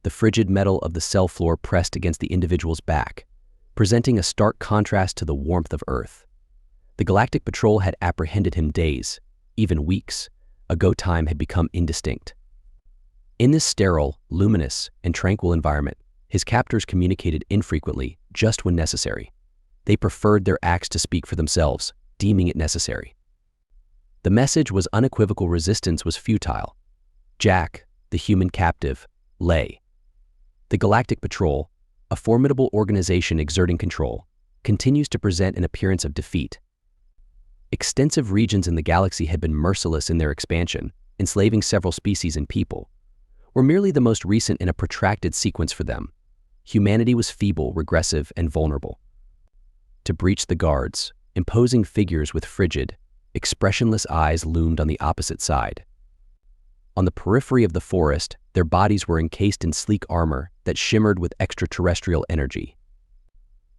the frigid metal of the cell floor pressed against the individual's back, presenting a stark contrast to the warmth of Earth. The Galactic Patrol had apprehended him days, even weeks, ago. Time had become indistinct. In this sterile, luminous, and tranquil environment, his captors communicated infrequently, just when necessary. They preferred their acts to speak for themselves, deeming it necessary. The message was unequivocal: resistance was futile. Jack, the human captive, lay. The Galactic Patrol, a formidable organization exerting control, continues to present an appearance of defeat. Extensive regions in the galaxy had been merciless in their expansion, enslaving several species and people, or merely the most recent in a protracted sequence for them. Humanity was feeble, regressive, and vulnerable. To breach the guards, imposing figures with frigid, expressionless eyes loomed on the opposite side. On the periphery of the forest, their bodies were encased in sleek armor that shimmered with extraterrestrial energy.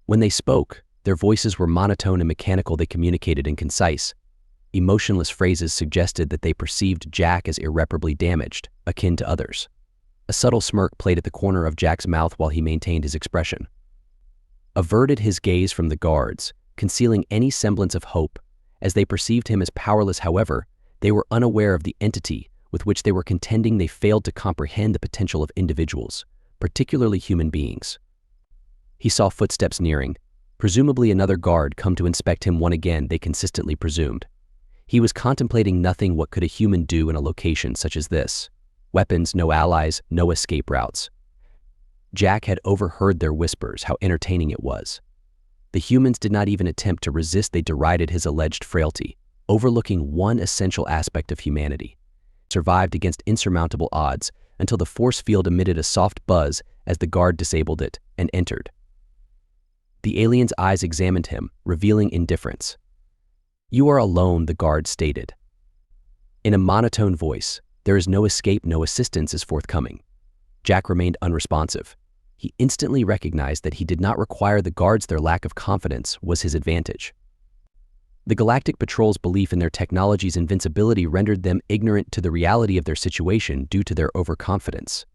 When they spoke, their voices were monotone and mechanical. They communicated in concise, emotionless phrases suggested that they perceived Jack as irreparably damaged, akin to others. A subtle smirk played at the corner of Jack's mouth while he maintained his expression. Averted his gaze from the guards, concealing any semblance of hope, as they perceived him as powerless. However, they were unaware of the entity with which they were contending. They failed to comprehend the potential of individuals, particularly human beings. He saw footsteps nearing, presumably another guard come to inspect him. One again, they consistently presumed. He was contemplating nothing. What could a human do in a location such as this? Weapons, no allies, no escape routes. Jack had overheard their whispers, how entertaining it was. The humans did not even attempt to resist. They derided his alleged frailty, overlooking one essential aspect of humanity. Survived against insurmountable odds until the force field emitted a soft buzz as the guard disabled it and entered. The alien's eyes examined him, revealing indifference. "You are alone," the guard stated. In a monotone voice, "There is no escape, no assistance is forthcoming." Jack remained unresponsive. He instantly recognized that he did not require the guards. Their lack of confidence was his advantage. The Galactic Patrol's belief in their technology's invincibility rendered them ignorant to the reality of their situation due to their overconfidence.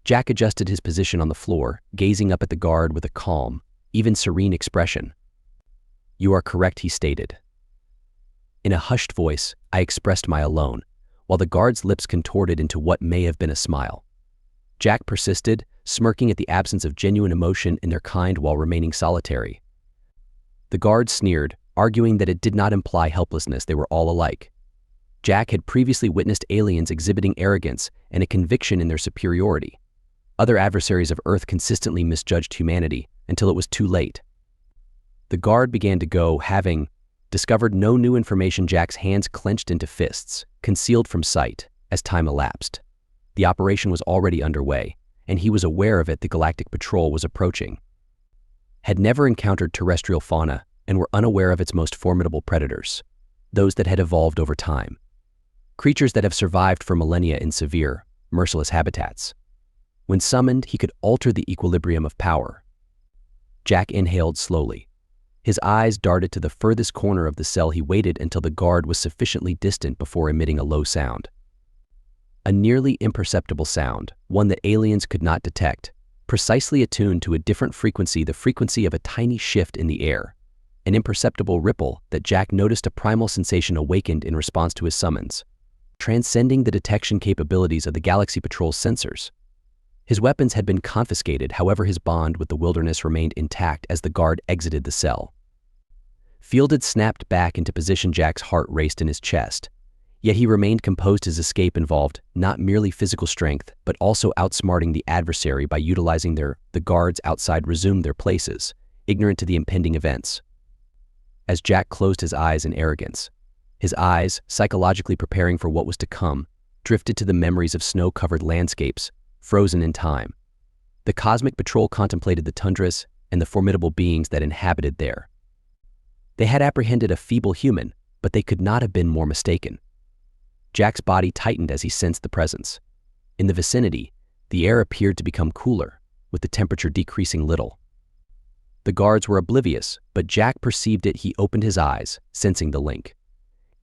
Jack adjusted his position on the floor, gazing up at the guard with a calm, even serene expression. "You are correct," he stated. In a hushed voice, I expressed my alone, while the guard's lips contorted into what may have been a smile. Jack persisted, smirking at the absence of genuine emotion in their kind while remaining solitary. The guard sneered, arguing that it did not imply helplessness. They were all alike. Jack had previously witnessed aliens exhibiting arrogance and a conviction in their superiority. Other adversaries of Earth consistently misjudged humanity until it was too late. The guard began to go, having discovered no new information. Jack's hands clenched into fists, concealed from sight, as time elapsed. The operation was already underway, and he was aware of it. The Galactic Patrol was approaching. Had never encountered terrestrial fauna and were unaware of its most formidable predators, those that had evolved over time. Creatures that have survived for millennia in severe, merciless habitats. When summoned, he could alter the equilibrium of power. Jack inhaled slowly. His eyes darted to the furthest corner of the cell. He waited until the guard was sufficiently distant before emitting a low sound. A nearly imperceptible sound, one that aliens could not detect, precisely attuned to a different frequency, the frequency of a tiny shift in the air. An imperceptible ripple that Jack noticed. A primal sensation awakened in response to his summons, transcending the detection capabilities of the Galaxy Patrol's sensors. His weapons had been confiscated, however his bond with the wilderness remained intact as the guard exited the cell. Fielded snapped back into position. Jack's heart raced in his chest, yet he remained composed. His escape involved not merely physical strength, but also outsmarting the adversary by utilizing the guards outside resumed their places, ignorant to the impending events. As Jack closed his eyes in arrogance, his eyes, psychologically preparing for what was to come, drifted to the memories of snow-covered landscapes, frozen in time. The Cosmic Patrol contemplated the tundras and the formidable beings that inhabited there. They had apprehended a feeble human, but they could not have been more mistaken. Jack's body tightened as he sensed the presence. In the vicinity, the air appeared to become cooler, with the temperature decreasing little. The guards were oblivious, but Jack perceived it. He opened his eyes, sensing the link.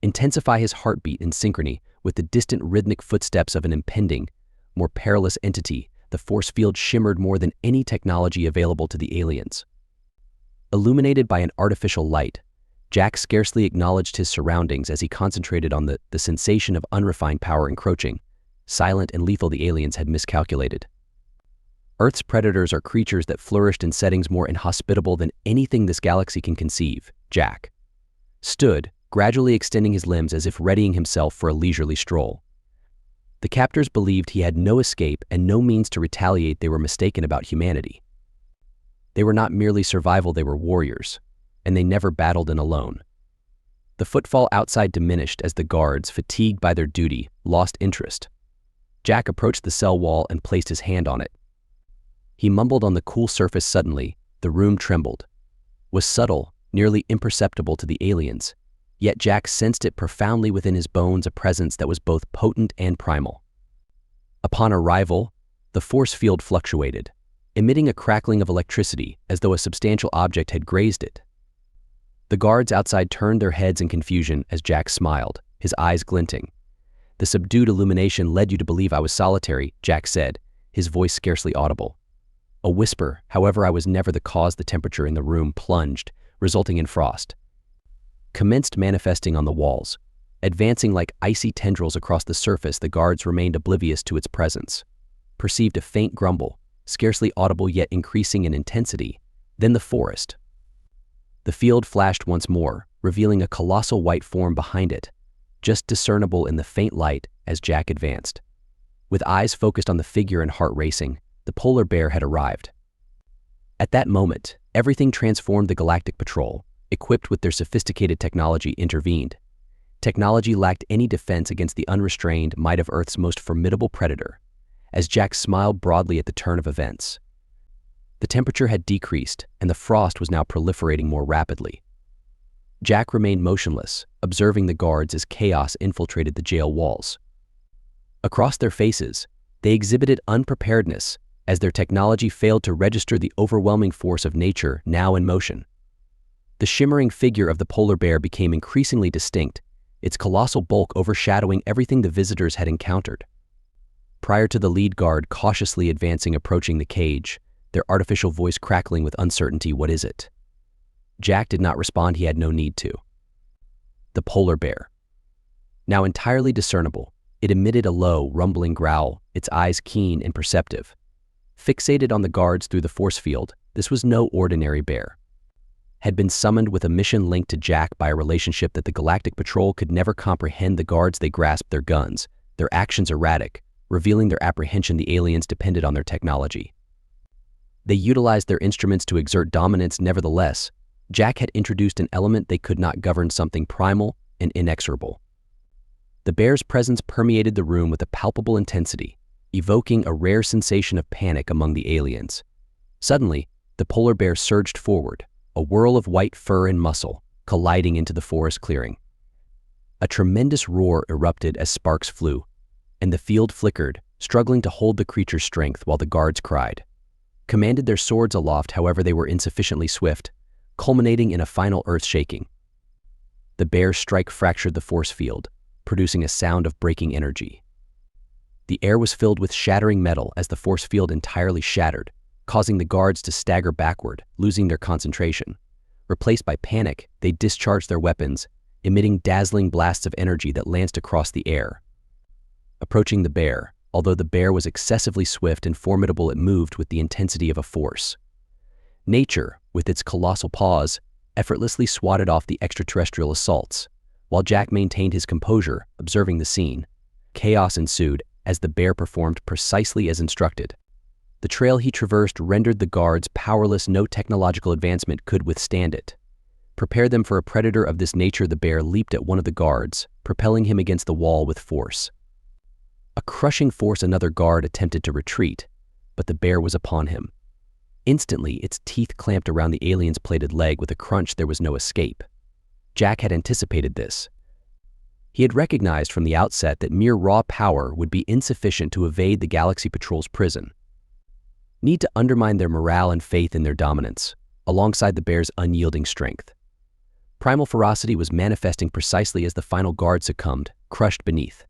Intensify his heartbeat in synchrony with the distant rhythmic footsteps of an impending, more perilous entity. the force field shimmered more than any technology available to the aliens. Illuminated by an artificial light, Jack scarcely acknowledged his surroundings as he concentrated on the sensation of unrefined power encroaching. Silent and lethal, the aliens had miscalculated. Earth's predators are creatures that flourished in settings more inhospitable than anything this galaxy can conceive. Jack stood, gradually extending his limbs as if readying himself for a leisurely stroll. The captors believed he had no escape and no means to retaliate. They were mistaken about humanity. They were not merely survival, they were warriors, and they never battled in alone. The footfall outside diminished as the guards, fatigued by their duty, lost interest. Jack approached the cell wall and placed his hand on it. He mumbled on the cool surface. Suddenly, the room trembled. Was subtle, nearly imperceptible to the aliens, yet Jack sensed it profoundly within his bones, a presence that was both potent and primal. Upon arrival, the force field fluctuated, emitting a crackling of electricity as though a substantial object had grazed it. The guards outside turned their heads in confusion as Jack smiled, his eyes glinting. "The subdued illumination led you to believe I was solitary," Jack said, his voice scarcely audible. A whisper, however, "I was never the cause." The temperature in the room plunged, resulting in frost. Commenced manifesting on the walls. Advancing like icy tendrils across the surface, the guards remained oblivious to its presence. Perceived a faint grumble, scarcely audible yet increasing in intensity. Then the forest. The field flashed once more, revealing a colossal white form behind it, just discernible in the faint light as Jack advanced. With eyes focused on the figure and heart racing, the polar bear had arrived. At that moment, everything transformed. The Galactic Patrol, equipped with their sophisticated technology, intervened. Technology lacked any defense against the unrestrained might of Earth's most formidable predator. As Jack smiled broadly at the turn of events, the temperature had decreased, and the frost was now proliferating more rapidly. Jack remained motionless, observing the guards as chaos infiltrated the jail walls. Across their faces, they exhibited unpreparedness, as their technology failed to register the overwhelming force of nature now in motion. The shimmering figure of the polar bear became increasingly distinct, its colossal bulk overshadowing everything the visitors had encountered. Prior to the lead guard cautiously approaching the cage, their artificial voice crackling with uncertainty, "What is it?" Jack did not respond. He had no need to. The polar bear. Now entirely discernible, it emitted a low, rumbling growl, its eyes keen and perceptive. Fixated on the guards through the force field, this was no ordinary bear. Had been summoned with a mission linked to Jack by a relationship that the Galactic Patrol could never comprehend. The guards, they grasped their guns, their actions erratic, revealing their apprehension. The aliens depended on their technology. They utilized their instruments to exert dominance. Nevertheless, Jack had introduced an element they could not govern, something primal and inexorable. The bear's presence permeated the room with a palpable intensity, evoking a rare sensation of panic among the aliens. Suddenly, the polar bear surged forward, a whirl of white fur and muscle, colliding into the forest clearing. A tremendous roar erupted as sparks flew, and the field flickered, struggling to hold the creature's strength while the guards commanded their swords aloft. However, they were insufficiently swift, culminating in a final earth-shaking. The bear's strike fractured the force field, producing a sound of breaking energy. The air was filled with shattering metal as the force field entirely shattered, causing the guards to stagger backward, losing their concentration. Replaced by panic, they discharged their weapons, emitting dazzling blasts of energy that lanced across the air. Approaching the bear, although the bear was excessively swift and formidable, it moved with the intensity of a force. Nature, with its colossal paws, effortlessly swatted off the extraterrestrial assaults, while Jack maintained his composure, observing the scene. Chaos ensued as the bear performed precisely as instructed. The trail he traversed rendered the guards powerless. No technological advancement could withstand it. Prepare them for a predator of this nature. The bear leaped at one of the guards, propelling him against the wall with force. A crushing force. Another guard attempted to retreat, but the bear was upon him. Instantly, its teeth clamped around the alien's plated leg. With a crunch, there was no escape. Jack had anticipated this. He had recognized from the outset that mere raw power would be insufficient to evade the Galaxy Patrol's prison. Need to undermine their morale and faith in their dominance, alongside the bear's unyielding strength. Primal ferocity was manifesting precisely as the final guard succumbed, crushed beneath.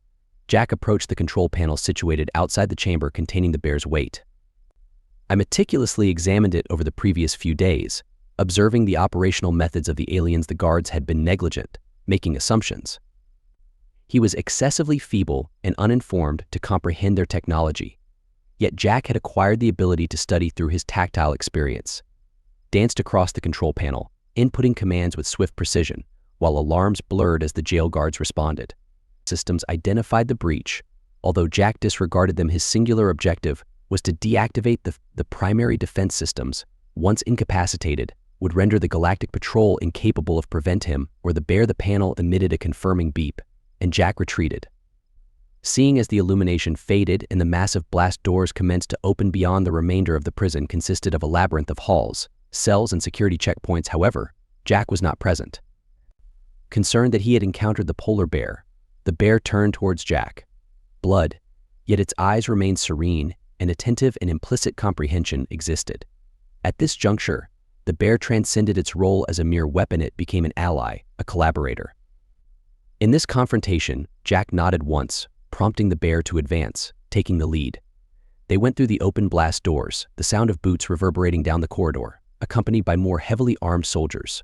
Jack approached the control panel situated outside the chamber containing the bear's weight. I meticulously examined it over the previous few days, observing the operational methods of the aliens. The guards had been negligent, making assumptions. He was excessively feeble and uninformed to comprehend their technology. Yet Jack had acquired the ability to study through his tactile experience. Danced across the control panel, inputting commands with swift precision, while alarms blurred as the jail guards responded. Systems identified the breach. Although Jack disregarded them, his singular objective was to deactivate the primary defense systems. Once incapacitated, would render the Galactic Patrol incapable of prevent him or the panel emitted a confirming beep, and Jack retreated. Seeing as the illumination faded and the massive blast doors commenced to open beyond, the remainder of the prison consisted of a labyrinth of halls, cells, and security checkpoints. However, Jack was not present. Concerned that he had encountered the polar bear, the bear turned towards Jack. Blood, yet its eyes remained serene, and attentive and implicit comprehension existed. At this juncture, the bear transcended its role as a mere weapon. It became an ally, a collaborator. In this confrontation, Jack nodded once, prompting the bear to advance, taking the lead. They went through the open blast doors, the sound of boots reverberating down the corridor, accompanied by more heavily armed soldiers.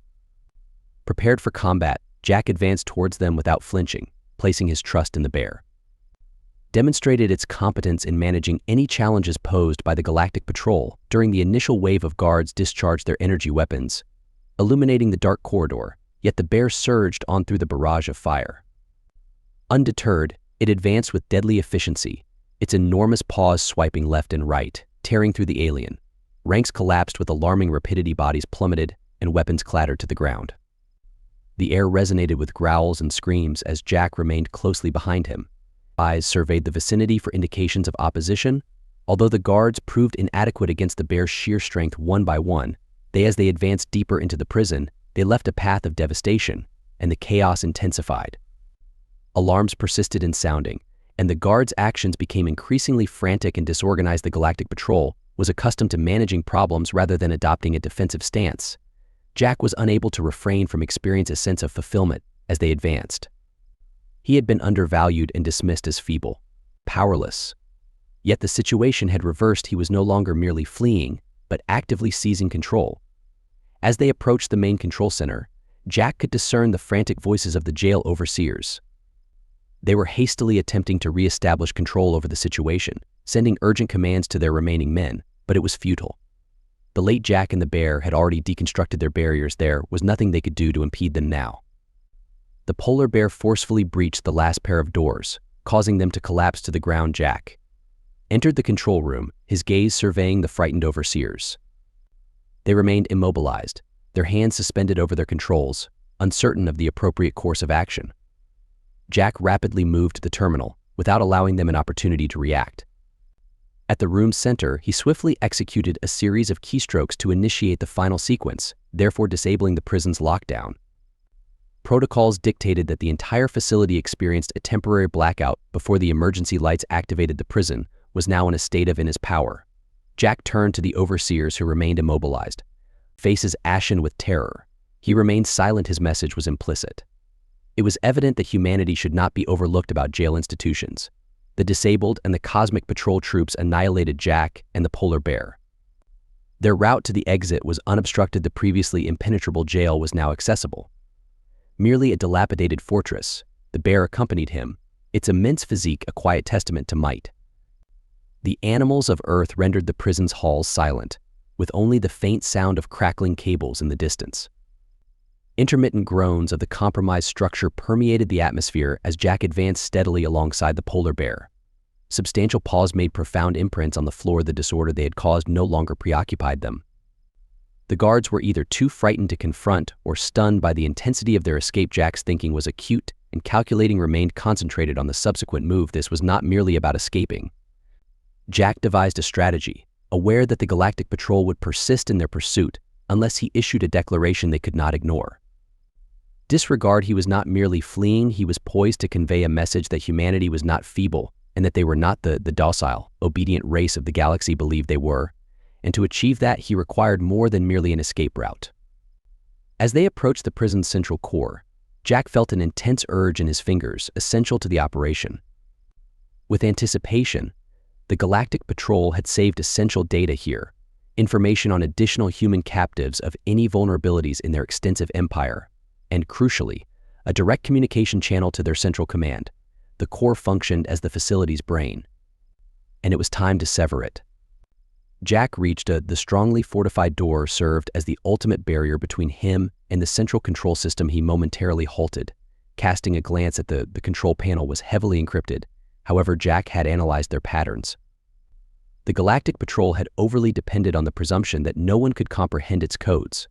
Prepared for combat, Jack advanced towards them without flinching, placing his trust in the bear. Demonstrated its competence in managing any challenges posed by the Galactic Patrol. During the initial wave of guards discharged their energy weapons, illuminating the dark corridor, yet the bear surged on through the barrage of fire. Undeterred, it advanced with deadly efficiency, its enormous paws swiping left and right, tearing through the alien. Ranks collapsed with alarming rapidity, bodies plummeted, and weapons clattered to the ground. The air resonated with growls and screams as Jack remained closely behind him. Eyes surveyed the vicinity for indications of opposition. Although the guards proved inadequate against the bear's sheer strength one by one, as they advanced deeper into the prison, they left a path of devastation, and the chaos intensified. Alarms persisted in sounding, and the guards' actions became increasingly frantic and disorganized. The Galactic Patrol was accustomed to managing problems rather than adopting a defensive stance. Jack was unable to refrain from experiencing a sense of fulfillment as they advanced. He had been undervalued and dismissed as feeble, powerless. Yet the situation had reversed. He was no longer merely fleeing, but actively seizing control. As they approached the main control center, Jack could discern the frantic voices of the jail overseers. They were hastily attempting to re-establish control over the situation, sending urgent commands to their remaining men, but it was futile. The late Jack and the bear had already deconstructed their barriers. There was nothing they could do to impede them now. The polar bear forcefully breached the last pair of doors, causing them to collapse to the ground. Jack entered the control room, his gaze surveying the frightened overseers. They remained immobilized, their hands suspended over their controls, uncertain of the appropriate course of action. Jack rapidly moved to the terminal, without allowing them an opportunity to react. At the room's center, he swiftly executed a series of keystrokes to initiate the final sequence, therefore disabling the prison's lockdown. Protocols dictated that the entire facility experienced a temporary blackout before the emergency lights activated. The prison was now in a state of in his power. Jack turned to the overseers who remained immobilized, faces ashen with terror. He remained silent. His message was implicit. It was evident that humanity should not be overlooked about jail institutions. The disabled and the Cosmic Patrol troops annihilated Jack and the polar bear. Their route to the exit was unobstructed. The previously impenetrable jail was now accessible. Merely a dilapidated fortress, the bear accompanied him, its immense physique a quiet testament to might. The animals of Earth rendered the prison's halls silent, with only the faint sound of crackling cables in the distance. Intermittent groans of the compromised structure permeated the atmosphere as Jack advanced steadily alongside the polar bear. Substantial paws made profound imprints on the floor. The disorder they had caused no longer preoccupied them. The guards were either too frightened to confront or stunned by the intensity of their escape. Jack's thinking was acute and calculating, remained concentrated on the subsequent move. This was not merely about escaping. Jack devised a strategy, aware that the Galactic Patrol would persist in their pursuit unless he issued a declaration they could not ignore. Disregard. He was not merely fleeing, he was poised to convey a message that humanity was not feeble and that they were not the docile, obedient race of the galaxy believed they were. And to achieve that, he required more than merely an escape route. As they approached the prison's central core, Jack felt an intense urge in his fingers, essential to the operation. With anticipation, The Galactic Patrol had saved essential data here, information on additional human captives of any vulnerabilities in their extensive empire, and crucially, a direct communication channel to their central command. The core functioned as the facility's brain. And it was time to sever it. Jack reached the strongly fortified door served as the ultimate barrier between him and the central control system. He momentarily halted, casting a glance at the control panel was heavily encrypted. However, Jack had analyzed their patterns. The Galactic Patrol had overly depended on the presumption that no one could comprehend its codes.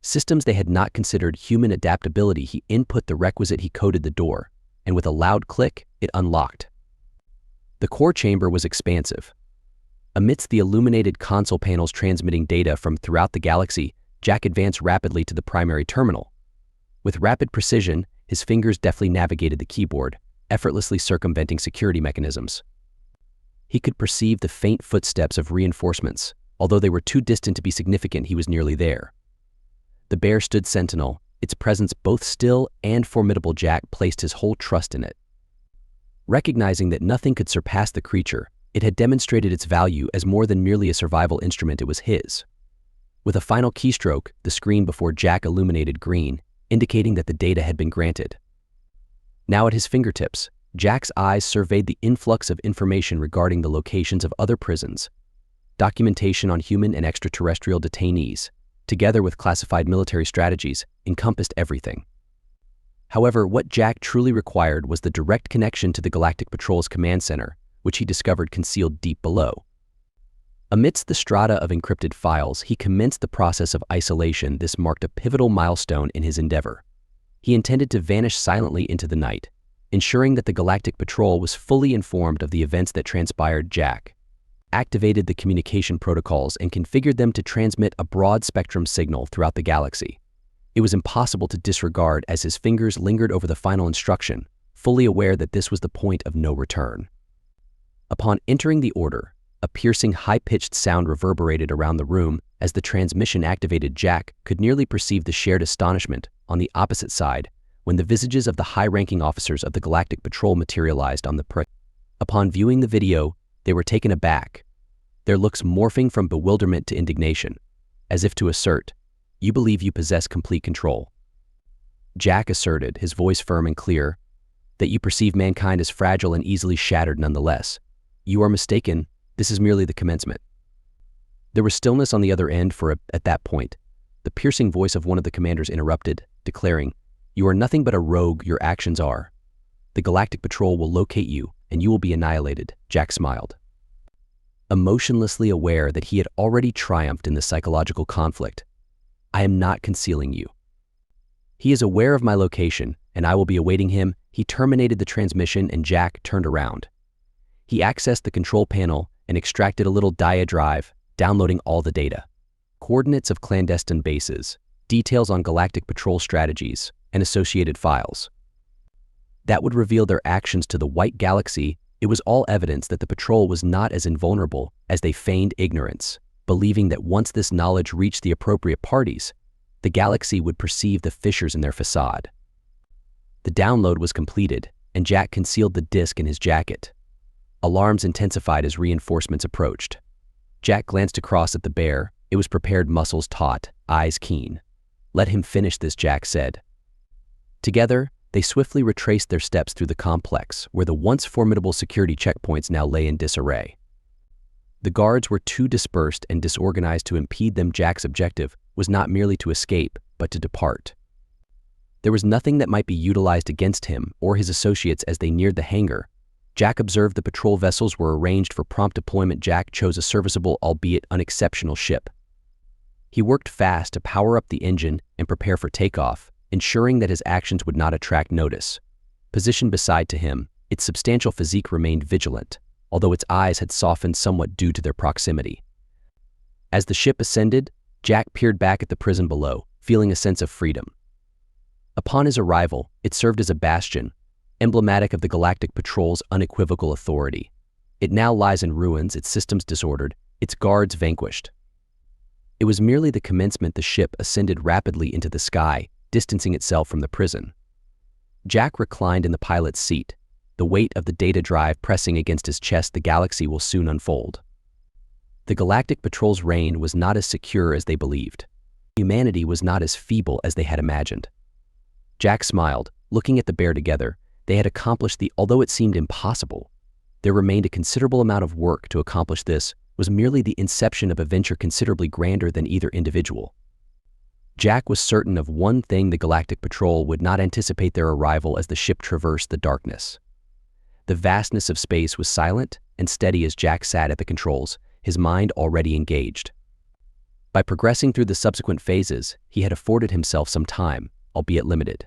Systems they had not considered human adaptability. He input the requisite, he coded the door, and with a loud click, it unlocked. The core chamber was expansive. Amidst the illuminated console panels transmitting data from throughout the galaxy, Jack advanced rapidly to the primary terminal. With rapid precision, his fingers deftly navigated the keyboard, effortlessly circumventing security mechanisms. He could perceive the faint footsteps of reinforcements. Although they were too distant to be significant, he was nearly there. The bear stood sentinel, its presence both still and formidable. Jack placed his whole trust in it. Recognizing that nothing could surpass the creature, it had demonstrated its value as more than merely a survival instrument. It was his. With a final keystroke, the screen before Jack illuminated green, indicating that the data had been granted. Now at his fingertips, Jack's eyes surveyed the influx of information regarding the locations of other prisons. Documentation on human and extraterrestrial detainees, together with classified military strategies, encompassed everything. However, what Jack truly required was the direct connection to the Galactic Patrol's command center, which he discovered concealed deep below. Amidst the strata of encrypted files, he commenced the process of isolation. This marked a pivotal milestone in his endeavor. He intended to vanish silently into the night, ensuring that the Galactic Patrol was fully informed of the events that transpired. Jack activated the communication protocols and configured them to transmit a broad-spectrum signal throughout the galaxy. It was impossible to disregard as his fingers lingered over the final instruction, fully aware that this was the point of no return. Upon entering the order, a piercing, high-pitched sound reverberated around the room. As the transmission activated, Jack could nearly perceive the shared astonishment on the opposite side when the visages of the high-ranking officers of the Galactic Patrol materialized on the Upon viewing the video, they were taken aback, their looks morphing from bewilderment to indignation, as if to assert, "You believe you possess complete control." Jack asserted, his voice firm and clear, "that you perceive mankind as fragile and easily shattered nonetheless. You are mistaken. This is merely the commencement." There was stillness on the other end at that point. The piercing voice of one of the commanders interrupted, declaring, "You are nothing but a rogue. Your actions are. The Galactic Patrol will locate you, and you will be annihilated." Jack smiled, emotionlessly aware that he had already triumphed in the psychological conflict. "I am not concealing you. He is aware of my location, and I will be awaiting him." He terminated the transmission, and Jack turned around. He accessed the control panel and extracted a little dia drive, downloading all the data. Coordinates of clandestine bases, details on Galactic Patrol strategies, and associated files. That would reveal their actions to the White Galaxy. It was all evidence that the Patrol was not as invulnerable as they feigned ignorance, believing that once this knowledge reached the appropriate parties, the galaxy would perceive the fissures in their facade. The download was completed, and Jack concealed the disk in his jacket. Alarms intensified as reinforcements approached. Jack glanced across at the bear. It was prepared, muscles taut, eyes keen. "Let him finish this," Jack said. Together, they swiftly retraced their steps through the complex, where the once formidable security checkpoints now lay in disarray. The guards were too dispersed and disorganized to impede them. Jack's objective was not merely to escape, but to depart. There was nothing that might be utilized against him or his associates. As they neared the hangar, Jack observed the patrol vessels were arranged for prompt deployment. Jack chose a serviceable, albeit unexceptional ship. He worked fast to power up the engine and prepare for takeoff, ensuring that his actions would not attract notice. Positioned beside to him, its substantial physique remained vigilant, although its eyes had softened somewhat due to their proximity. As the ship ascended, Jack peered back at the prison below, feeling a sense of freedom. Upon his arrival, it served as a bastion, emblematic of the Galactic Patrol's unequivocal authority. It now lies in ruins, its systems disordered, its guards vanquished. It was merely the commencement. The ship ascended rapidly into the sky, distancing itself from the prison. Jack reclined in the pilot's seat, the weight of the data drive pressing against his chest. The galaxy will soon unfold. The Galactic Patrol's reign was not as secure as they believed. Humanity was not as feeble as they had imagined. Jack smiled, looking at the bear together. They had accomplished although it seemed impossible, there remained a considerable amount of work to accomplish. This was merely the inception of a venture considerably grander than either individual. Jack was certain of one thing: the Galactic Patrol would not anticipate their arrival as the ship traversed the darkness. The vastness of space was silent and steady as Jack sat at the controls, his mind already engaged. By progressing through the subsequent phases, he had afforded himself some time, albeit limited.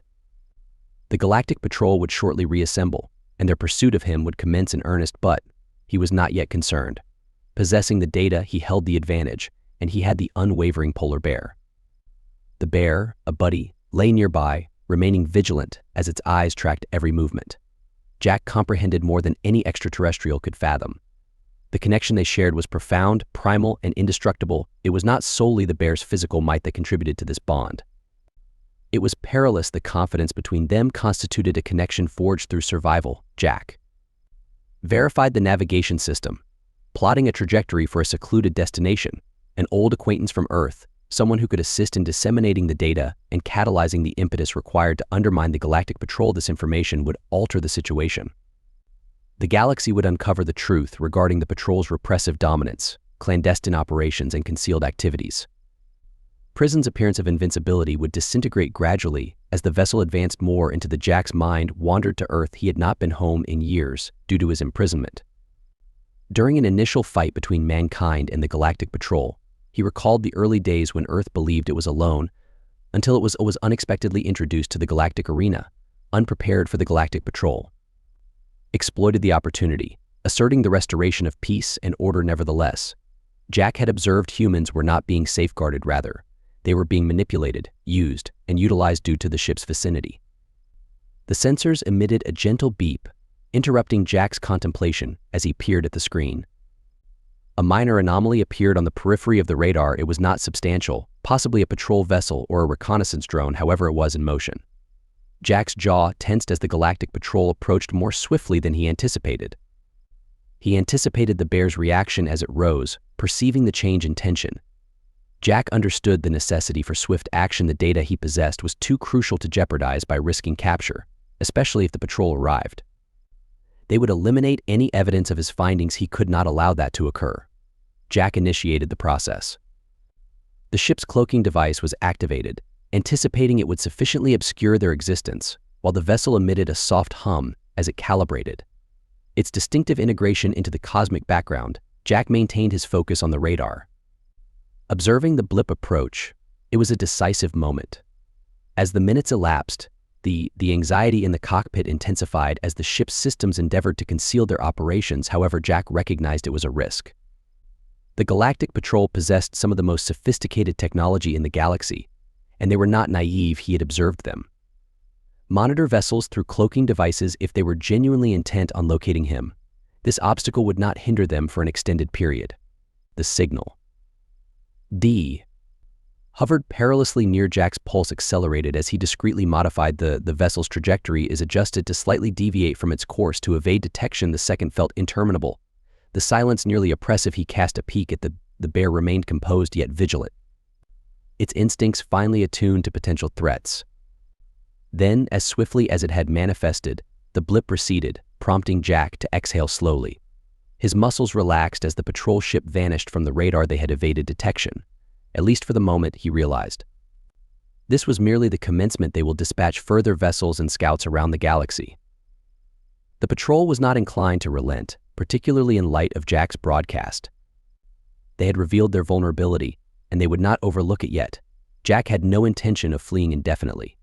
The Galactic Patrol would shortly reassemble, and their pursuit of him would commence in earnest, but he was not yet concerned. Possessing the data, he held the advantage, and he had the unwavering polar bear. The bear, a buddy, lay nearby, remaining vigilant as its eyes tracked every movement. Jack comprehended more than any extraterrestrial could fathom. The connection they shared was profound, primal, and indestructible. It was not solely the bear's physical might that contributed to this bond. It was perilous. The confidence between them constituted a connection forged through survival. Jack verified the navigation system, plotting a trajectory for a secluded destination, an old acquaintance from Earth, someone who could assist in disseminating the data and catalyzing the impetus required to undermine the Galactic Patrol. This information would alter the situation. The galaxy would uncover the truth regarding the Patrol's repressive dominance, clandestine operations, and concealed activities. Prison's appearance of invincibility would disintegrate gradually as the vessel advanced more into Jack's mind wandered to Earth. He had not been home in years due to his imprisonment. During an initial fight between mankind and the Galactic Patrol, he recalled the early days when Earth believed it was alone, until it was unexpectedly introduced to the galactic arena, unprepared for the Galactic Patrol. Exploited the opportunity, asserting the restoration of peace and order. Nevertheless, Jack had observed humans were not being safeguarded. Rather, they were being manipulated, used, and utilized due to the ship's vicinity. The sensors emitted a gentle beep, interrupting Jack's contemplation as he peered at the screen. A minor anomaly appeared on the periphery of the radar. It was not substantial, possibly a patrol vessel or a reconnaissance drone. However, it was in motion. Jack's jaw tensed as the Galactic Patrol approached more swiftly than he anticipated. He anticipated the bear's reaction as it rose, perceiving the change in tension. Jack understood the necessity for swift action. The data he possessed was too crucial to jeopardize by risking capture, especially if the patrol arrived. They would eliminate any evidence of his findings. He could not allow that to occur. Jack initiated the process. The ship's cloaking device was activated, anticipating it would sufficiently obscure their existence, while the vessel emitted a soft hum as it calibrated. Its distinctive integration into the cosmic background, Jack maintained his focus on the radar. Observing the blip approach, it was a decisive moment. As the minutes elapsed, the anxiety in the cockpit intensified as the ship's systems endeavored to conceal their operations. However, Jack recognized it was a risk. The Galactic Patrol possessed some of the most sophisticated technology in the galaxy, and they were not naive. He had observed them monitor vessels through cloaking devices. If they were genuinely intent on locating him, this obstacle would not hinder them for an extended period. The signal D hovered perilously near. Jack's pulse accelerated as he discreetly modified the vessel's trajectory. Is adjusted to slightly deviate from its course to evade detection. The second felt interminable, the silence nearly oppressive. He cast a peek at the bear remained composed yet vigilant, its instincts finely attuned to potential threats. Then, as swiftly as it had manifested, the blip receded, prompting Jack to exhale slowly. His muscles relaxed as the patrol ship vanished from the radar. They had evaded detection, at least for the moment, he realized. This was merely the commencement. They will dispatch further vessels and scouts around the galaxy. The patrol was not inclined to relent, particularly in light of Jack's broadcast. They had revealed their vulnerability, and they would not overlook it yet. Jack had no intention of fleeing indefinitely.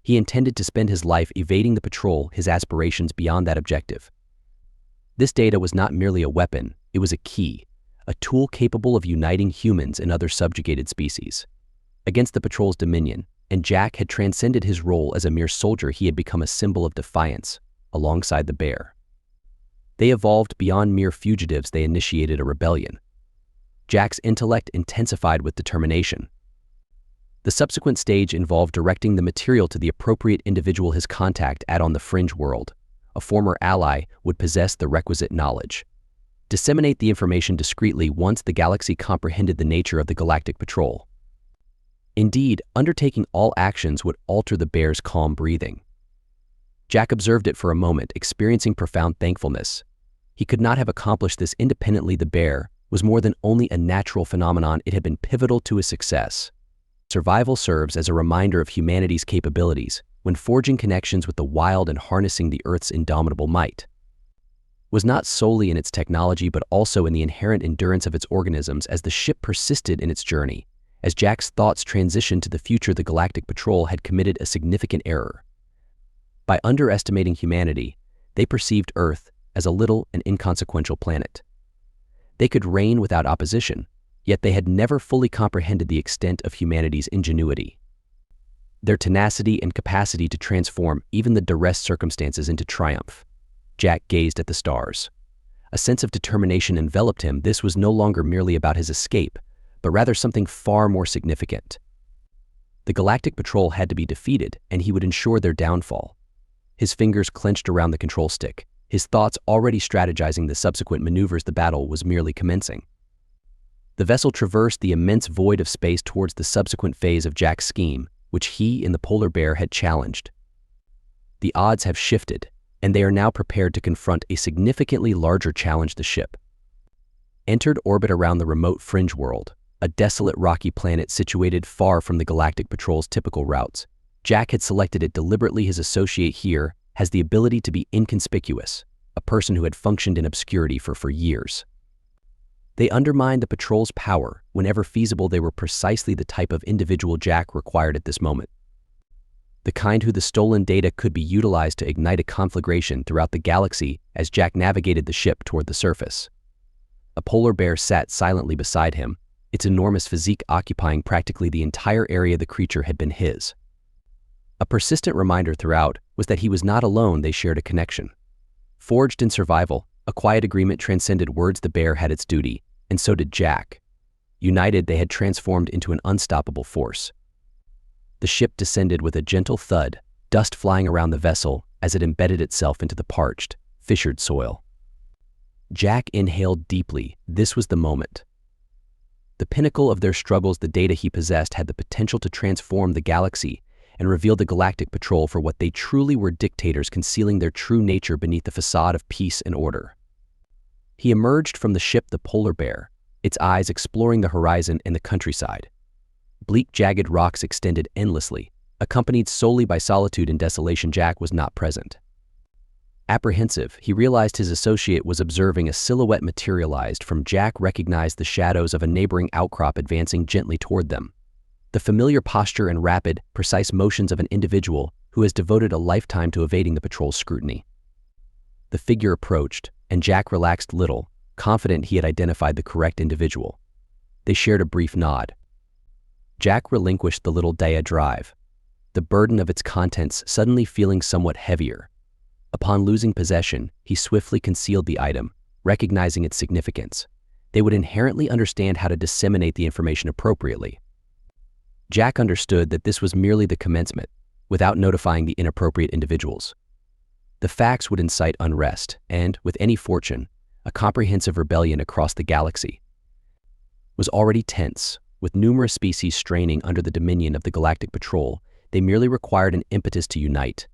He intended to spend his life evading the patrol, his aspirations beyond that objective. This data was not merely a weapon, it was a key, a tool capable of uniting humans and other subjugated species against the patrol's dominion, and Jack had transcended his role as a mere soldier. He had become a symbol of defiance, alongside the bear. They evolved beyond mere fugitives. They initiated a rebellion. Jack's intellect intensified with determination. The subsequent stage involved directing the material to the appropriate individual, his contact at on the fringe world, a former ally, would possess the requisite knowledge. Disseminate the information discreetly once the galaxy comprehended the nature of the Galactic Patrol. Indeed, undertaking all actions would alter the bear's calm breathing. Jack observed it for a moment, experiencing profound thankfulness. He could not have accomplished this independently. The bear was more than only a natural phenomenon, it had been pivotal to his success. Survival serves as a reminder of humanity's capabilities when forging connections with the wild and harnessing the Earth's indomitable might. Was not solely in its technology but also in the inherent endurance of its organisms as the ship persisted in its journey. As Jack's thoughts transitioned to the future, the Galactic Patrol had committed a significant error. By underestimating humanity, they perceived Earth as a little and inconsequential planet. They could reign without opposition, yet they had never fully comprehended the extent of humanity's ingenuity. Their tenacity and capacity to transform even the duress circumstances into triumph. Jack gazed at the stars. A sense of determination enveloped him. This was no longer merely about his escape, but rather something far more significant. The Galactic Patrol had to be defeated, and he would ensure their downfall. His fingers clenched around the control stick, his thoughts already strategizing the subsequent maneuvers. The battle was merely commencing. The vessel traversed the immense void of space towards the subsequent phase of Jack's scheme, which he and the polar bear had challenged. The odds have shifted, and they are now prepared to confront a significantly larger challenge. The ship entered orbit around the remote fringe world, a desolate rocky planet situated far from the Galactic Patrol's typical routes. Jack had selected it deliberately. His associate here has the ability to be inconspicuous, a person who had functioned in obscurity for years. They undermined the Patrol's power whenever feasible. They were precisely the type of individual Jack required at this moment. The kind who the stolen data could be utilized to ignite a conflagration throughout the galaxy. As Jack navigated the ship toward the surface, a polar bear sat silently beside him, its enormous physique occupying practically the entire area. The creature had been his. A persistent reminder throughout was that he was not alone. They shared a connection. Forged in survival, a quiet agreement transcended words. The bear had its duty, and so did Jack. United, they had transformed into an unstoppable force. The ship descended with a gentle thud, dust flying around the vessel as it embedded itself into the parched, fissured soil. Jack inhaled deeply. This was the moment. The pinnacle of their struggles. The data he possessed had the potential to transform the galaxy and reveal the Galactic Patrol for what they truly were: dictators concealing their true nature beneath the facade of peace and order. He emerged from the ship, the polar bear, its eyes exploring the horizon and the countryside. Bleak, jagged rocks extended endlessly, accompanied solely by solitude and desolation. Jack was not present. Apprehensive, he realized his associate was observing. A silhouette materialized from Jack recognized the shadows of a neighboring outcrop advancing gently toward them. The familiar posture and rapid, precise motions of an individual who has devoted a lifetime to evading the Patrol's scrutiny. The figure approached, and Jack relaxed little, confident he had identified the correct individual. They shared a brief nod. Jack relinquished the little diadrive, the burden of its contents suddenly feeling somewhat heavier. Upon losing possession, he swiftly concealed the item, recognizing its significance. They would inherently understand how to disseminate the information appropriately. Jack understood that this was merely the commencement, without notifying the inappropriate individuals. The facts would incite unrest and, with any fortune, a comprehensive rebellion across the galaxy. Was already tense, with numerous species straining under the dominion of the Galactic Patrol. They merely required an impetus to unite.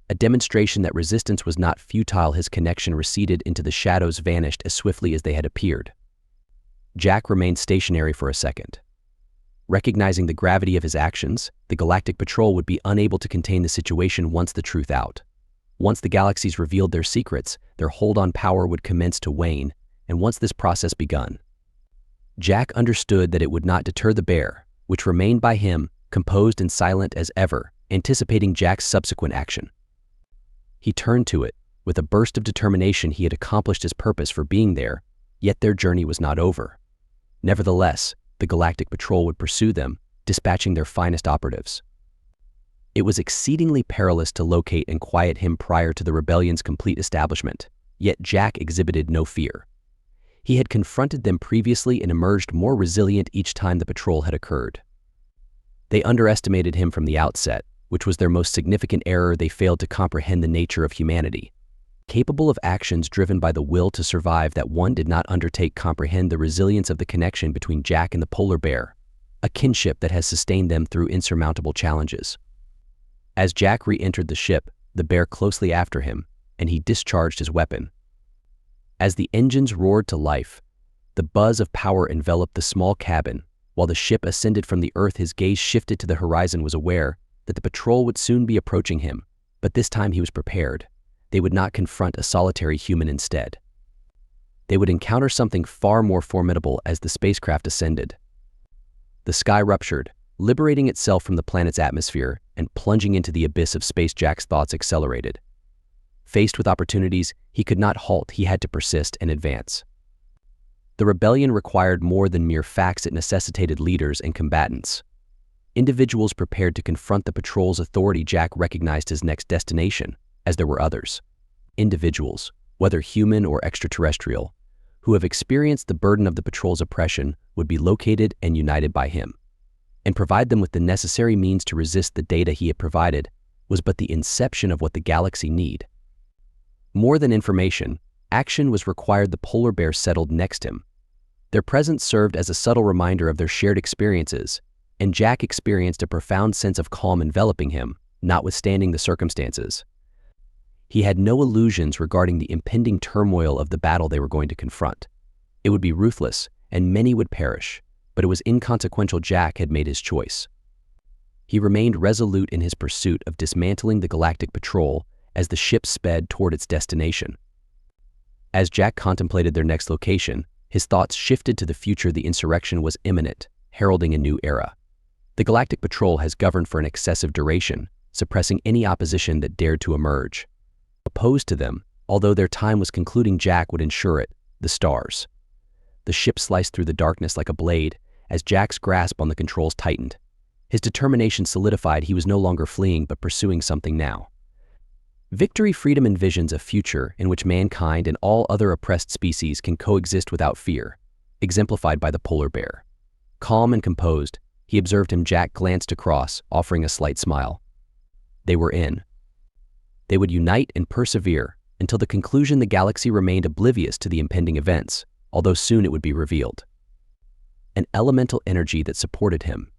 A demonstration that resistance was not futile. His connection receded into the shadows, vanished as swiftly as they had appeared. Jack remained stationary for a second. Recognizing the gravity of his actions, the Galactic Patrol would be unable to contain the situation once the truth out. Once the galaxies revealed their secrets, their hold on power would commence to wane, and once this process begun, Jack understood that it would not deter the bear, which remained by him, composed and silent as ever, anticipating Jack's subsequent action. He turned to it. With a burst of determination, he had accomplished his purpose for being there, yet their journey was not over. Nevertheless, the Galactic Patrol would pursue them, dispatching their finest operatives. It was exceedingly perilous to locate and quiet him prior to the rebellion's complete establishment, yet Jack exhibited no fear. He had confronted them previously and emerged more resilient each time the patrol had occurred. They underestimated him from the outset, which was their most significant error. They failed to comprehend the nature of humanity. capable of actions driven by the will to survive that one did not undertake comprehend the resilience of the connection between Jack and the polar bear, a kinship that has sustained them through insurmountable challenges. As Jack re-entered the ship, the bear closely after him, and he discharged his weapon. As the engines roared to life, the buzz of power enveloped the small cabin. While the ship ascended from the earth, his gaze shifted to the horizon, was aware that the patrol would soon be approaching him, but this time he was prepared. They would not confront a solitary human instead. They would encounter something far more formidable as the spacecraft ascended. The sky ruptured, liberating itself from the planet's atmosphere and plunging into the abyss of space. Jack's thoughts accelerated. Faced with opportunities, he could not halt. He had to persist and advance. The rebellion required more than mere facts. It necessitated leaders and combatants. Individuals prepared to confront the patrol's authority. Jack recognized his next destination, as there were others. Individuals, whether human or extraterrestrial, who have experienced the burden of the patrol's oppression, would be located and united by him. And provide them with the necessary means to resist. The data he had provided was but the inception of what the galaxy need. More than information, action was required. The polar bear settled next to him. Their presence served as a subtle reminder of their shared experiences, and Jack experienced a profound sense of calm enveloping him, notwithstanding the circumstances. He had no illusions regarding the impending turmoil of the battle they were going to confront. It would be ruthless, and many would perish, but it was inconsequential. Jack had made his choice. He remained resolute in his pursuit of dismantling the Galactic Patrol as the ship sped toward its destination. As Jack contemplated their next location, his thoughts shifted to the future. The insurrection was imminent, heralding a new era. The Galactic Patrol has governed for an excessive duration, suppressing any opposition that dared to emerge. Opposed to them, although their time was concluding, Jack would ensure it. The stars. The ship sliced through the darkness like a blade as Jack's grasp on the controls tightened. His determination solidified. He was no longer fleeing but pursuing something now. Victory. Freedom envisions a future in which mankind and all other oppressed species can coexist without fear, exemplified by the polar bear. Calm and composed, he observed him. Jack glanced across, offering a slight smile. They were in. They would unite and persevere until the conclusion. The galaxy remained oblivious to the impending events, although soon it would be revealed. An elemental energy that supported him,